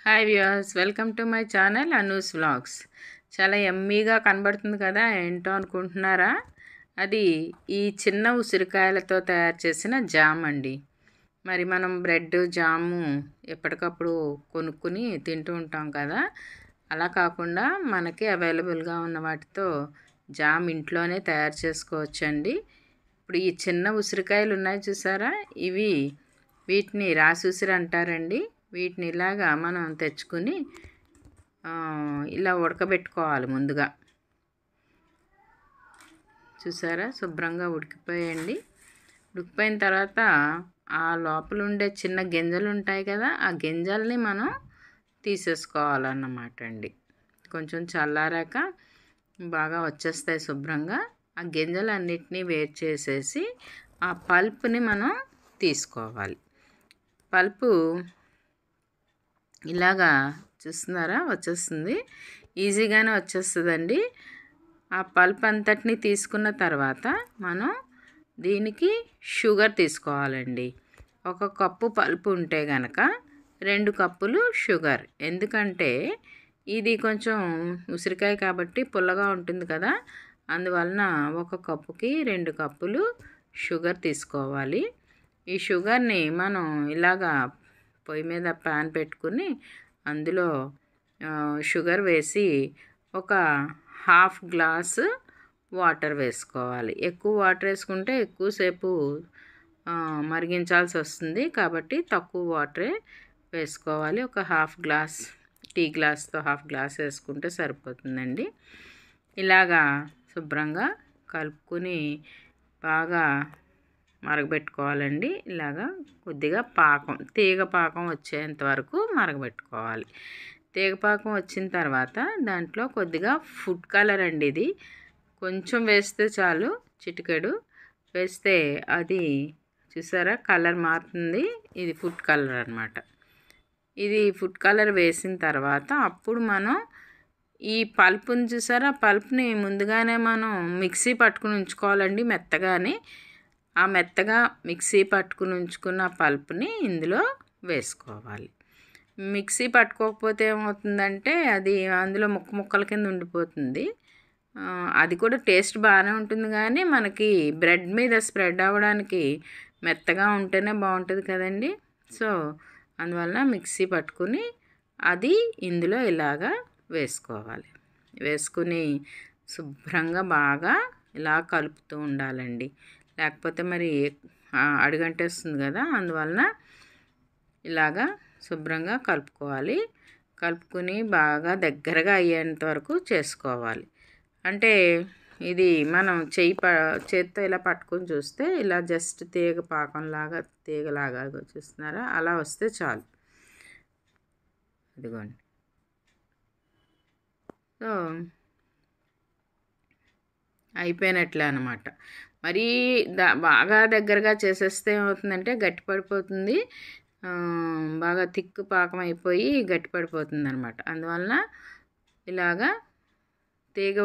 Hi viewers, welcome to my channel Anu's vlogs. చాలా యమ్మీగా కనబడుతుంది కదా, ఏంటో అనుకుంటున్నారా? అది ఈ చిన్న ఉసిరికాయలతో తయారు చేసిన జామ్ అండి. మరి మనం బ్రెడ్ జాము ఎప్పటికప్పుడు కొనుక్కుని తింటూ ఉంటాం కదా, అలా కాకుండా మనకి అవైలబుల్గా ఉన్న వాటితో జామ్ ఇంట్లోనే తయారు చేసుకోవచ్చండి. ఇప్పుడు ఈ చిన్న ఉసిరికాయలు ఉన్నాయి చూసారా, వీటిని రాసి ఉసిరి అంటారండి. వీటిని ఇలాగా మనం తెచ్చుకుని ఇలా ఉడకబెట్టుకోవాలి. ముందుగా చూసారా, శుభ్రంగా ఉడికిపోయండి. ఉడికిపోయిన తర్వాత ఆ లోపల ఉండే చిన్న గింజలు ఉంటాయి కదా, ఆ గింజల్ని మనం తీసేసుకోవాలన్నమాట అండి. కొంచెం చల్లారాక బాగా వచ్చేస్తాయి శుభ్రంగా. ఆ గింజలన్నిటినీ వేడి చేసేసి ఆ పల్ప్ని మనం తీసుకోవాలి. పల్పు ఇలాగా చూస్తున్నారా, వచ్చేస్తుంది, ఈజీగానే వచ్చేస్తుందండి. ఆ పల్ప్ అంతటిని తీసుకున్న తర్వాత మనం దీనికి షుగర్ తీసుకోవాలండి. 1 కప్పు పల్పు ఉంటే గనక 2 కప్పులు షుగర్. ఎందుకంటే ఇది కొంచెం ఉసిరికాయ కాబట్టి పుల్లగా ఉంటుంది కదా, అందువలన 1 కప్పుకి 2 కప్పులు షుగర్ తీసుకోవాలి. ఈ షుగర్ని మనం ఇలాగా పొయ్యి మీద ప్యాన్ పెట్టుకుని అందులో షుగర్ వేసి ఒక 1/2 గ్లాసు వాటర్ వేసుకోవాలి. ఎక్కువ వాటర్ వేసుకుంటే ఎక్కువసేపు మరిగించాల్సి వస్తుంది, కాబట్టి తక్కువ వాటరే వేసుకోవాలి. ఒక 1/2 గ్లాస్, టీ గ్లాస్తో 1/2 గ్లాస్ వేసుకుంటే సరిపోతుందండి. ఇలాగా శుభ్రంగా కలుపుకుని బాగా మరగబెట్టుకోవాలండి. ఇలాగా కొద్దిగా తీగ పాకం వచ్చేంత వరకు మరగబెట్టుకోవాలి. తీగ పాకం వచ్చిన తర్వాత దాంట్లో కొద్దిగా ఫుడ్ కలర్ అండి, ఇది కొంచెం వేస్తే చాలు, చిటికెడు వేస్తే అది చూసారా కలర్ మారుతుంది. ఇది ఫుడ్ కలర్ అన్నమాట. ఇది ఫుడ్ కలర్ వేసిన తర్వాత అప్పుడు మనం ఈ పల్పుని చూసారా, పల్ప్ని ముందుగానే మనం మిక్సీ పట్టుకుని ఉంచుకోవాలండి మెత్తగానే. ఆ మెత్తగా మిక్సీ పట్టుకుని ఉంచుకున్న పల్ప్ని ఇందులో వేసుకోవాలి. మిక్సీ పట్టుకోకపోతే ఏమవుతుందంటే అది అందులో ముక్కల కింద ఉండిపోతుంది. అది కూడా టేస్ట్ బాగానే ఉంటుంది, కానీ మనకి బ్రెడ్ మీద స్ప్రెడ్ అవ్వడానికి మెత్తగా ఉంటేనే బాగుంటుంది కదండి. సో అందువలన మిక్సీ పట్టుకుని అది ఇందులో ఇలాగా వేసుకోవాలి. వేసుకుని శుభ్రంగా బాగా ఇలా కలుపుతూ ఉండాలండి, లేకపోతే మరి అడుగంటేస్తుంది కదా, అందువలన ఇలాగా శుభ్రంగా కలుపుకోవాలి. కలుపుకుని బాగా దగ్గరగా అయ్యేంత వరకు చేసుకోవాలి. అంటే ఇది మనం చేత్తో ఇలా పట్టుకొని చూస్తే ఇలా జస్ట్ తీగలాగా చూస్తున్నారా, అలా వస్తే చాలు. ఇదిగోండి. సో అయిపోయినట్లే అన్నమాట. మరీ బాగా దగ్గరగా చేసేస్తే ఏమవుతుందంటే గట్టిపడిపోతుంది, బాగా థిక్ పాకం అయిపోయి గట్టిపడిపోతుంది అనమాట. అందువలన ఇలాగా తీగ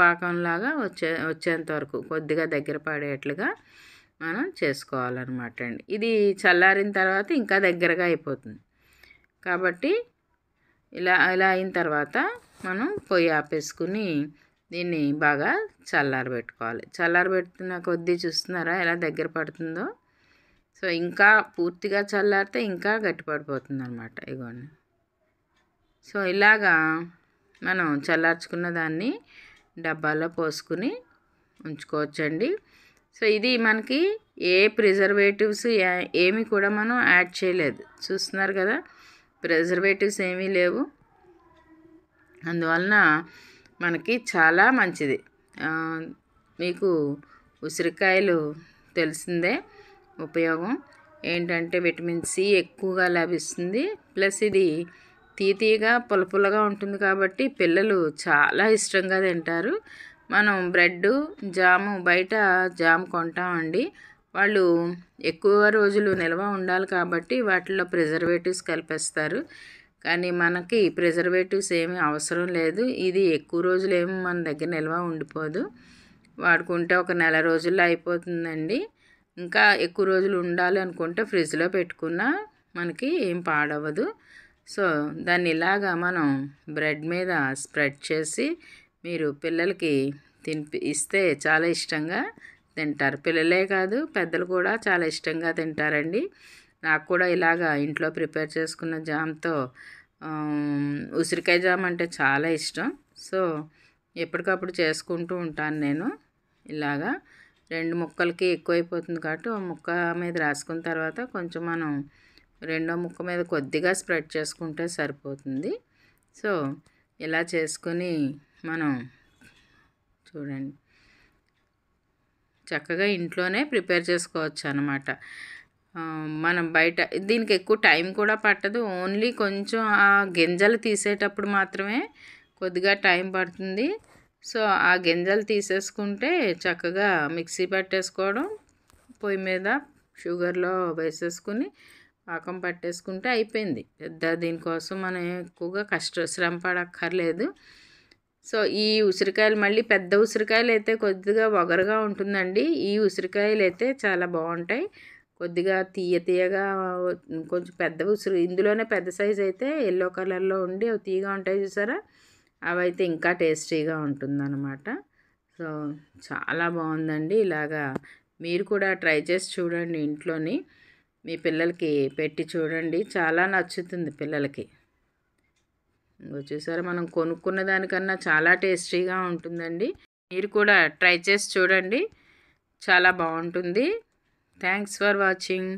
పాకంలాగా వచ్చేంత వరకు కొద్దిగా దగ్గర పడేట్లుగా మనం చేసుకోవాలన్నమాట అండి. ఇది చల్లారిన తర్వాత ఇంకా దగ్గరగా అయిపోతుంది, కాబట్టి ఇలా అయిన తర్వాత మనం పొయ్యి ఆపేసుకుని దీన్ని బాగా చల్లారబెట్టుకోవాలి. చల్లారబెడుతున్న కొద్దీ చూస్తున్నారా ఎలా దగ్గర పడుతుందో. సో ఇంకా పూర్తిగా చల్లారితే ఇంకా గట్టిపడిపోతుంది అనమాట. ఇగోండి. సో ఇలాగా మనం చల్లార్చుకున్న దాన్ని డబ్బాలో పోసుకుని ఉంచుకోవచ్చండి. సో ఇది మనకి ఏ ప్రిజర్వేటివ్స్ ఏమి కూడా మనం యాడ్ చేయలేదు, చూస్తున్నారు కదా, ప్రిజర్వేటివ్స్ ఏమీ లేవు. అందువలన మనకి చాలా మంచిది. మీకు ఉసిరికాయలు తెలిసిందే ఉపయోగం ఏంటంటే విటమిన్ సి ఎక్కువగా లభిస్తుంది. ప్లస్ ఇది తీయగా పుల్లగా ఉంటుంది కాబట్టి పిల్లలు చాలా ఇష్టంగా తింటారు. మనం బ్రెడ్ జాము బయట జామ్ కొంటామండి, వాళ్ళు ఎక్కువ రోజులు నిల్వ ఉండాలి కాబట్టి వాటిలో ప్రిజర్వేటివ్స్ కలిపేస్తారు. కానీ మనకి ప్రిజర్వేటివ్స్ ఏమీ అవసరం లేదు. ఇది ఎక్కువ రోజులు ఏమీ మన దగ్గర నిల్వ ఉండిపోదు, వాడుకుంటే ఒక నెల రోజుల్లో అయిపోతుందండి. ఇంకా ఎక్కువ రోజులు ఉండాలి అనుకుంటే ఫ్రిడ్జ్లో పెట్టుకున్నా మనకి ఏం పాడవదు. సో దాన్ని ఇలాగా మనం బ్రెడ్ మీద స్ప్రెడ్ చేసి మీరు పిల్లలకి ఇస్తే చాలా ఇష్టంగా తింటారు. పిల్లలే కాదు పెద్దలు కూడా చాలా ఇష్టంగా తింటారండి. నాకు కూడా ఇలాగా ఇంట్లో ప్రిపేర్ చేసుకున్న జామ్తో ఉసిరికాయ జామ్ అంటే చాలా ఇష్టం. సో ఎప్పటికప్పుడు చేసుకుంటూ ఉంటాను నేను. ఇలాగా 2 ముక్కలకి ఎక్కువైపోతుంది కాబట్టి ఒక ముక్క మీద రాసుకున్న తర్వాత కొంచెం మనం రెండో ముక్క మీద కొద్దిగా స్ప్రెడ్ చేసుకుంటే సరిపోతుంది. సో ఇలా చేసుకొని మనం చూడండి చక్కగా ఇంట్లోనే ప్రిపేర్ చేసుకోవచ్చు అన్నమాట. మనం బయట దీనికి ఎక్కువ టైం కూడా పట్టదు. ఓన్లీ కొంచెం ఆ గింజలు తీసేటప్పుడు మాత్రమే కొద్దిగా టైం పడుతుంది. సో ఆ గింజలు తీసేసుకుంటే చక్కగా మిక్సీ పట్టేసుకోవడం, పొయ్యి మీద షుగర్లో వేసేసుకుని పాకం పట్టేసుకుంటే అయిపోయింది. దీనికోసం మనం ఎక్కువగా శ్రమ పడక్కర్లేదు. సో ఈ ఉసిరికాయలు మళ్ళీ పెద్ద ఉసిరికాయలు అయితే కొద్దిగా వగరుగా ఉంటుందండి. ఈ ఉసిరికాయలు అయితే చాలా బాగుంటాయి. కొద్దిగా తీయగా కొంచెం పెద్ద ఇందులోనే పెద్ద సైజు అయితే ఎల్లో కలర్లో ఉండి అవి తీయగా ఉంటాయి చూసారా, అవైతే ఇంకా టేస్టీగా ఉంటుందన్నమాట. సో చాలా బాగుందండి. ఇలాగా మీరు కూడా ట్రై చేసి చూడండి ఇంట్లోని. మీ పిల్లలకి పెట్టి చూడండి, చాలా నచ్చుతుంది పిల్లలకి. చూసారా, మనం కొనుక్కున్న దానికన్నా చాలా టేస్టీగా ఉంటుందండి. మీరు కూడా ట్రై చేసి చూడండి, చాలా బాగుంటుంది. Thanks for watching.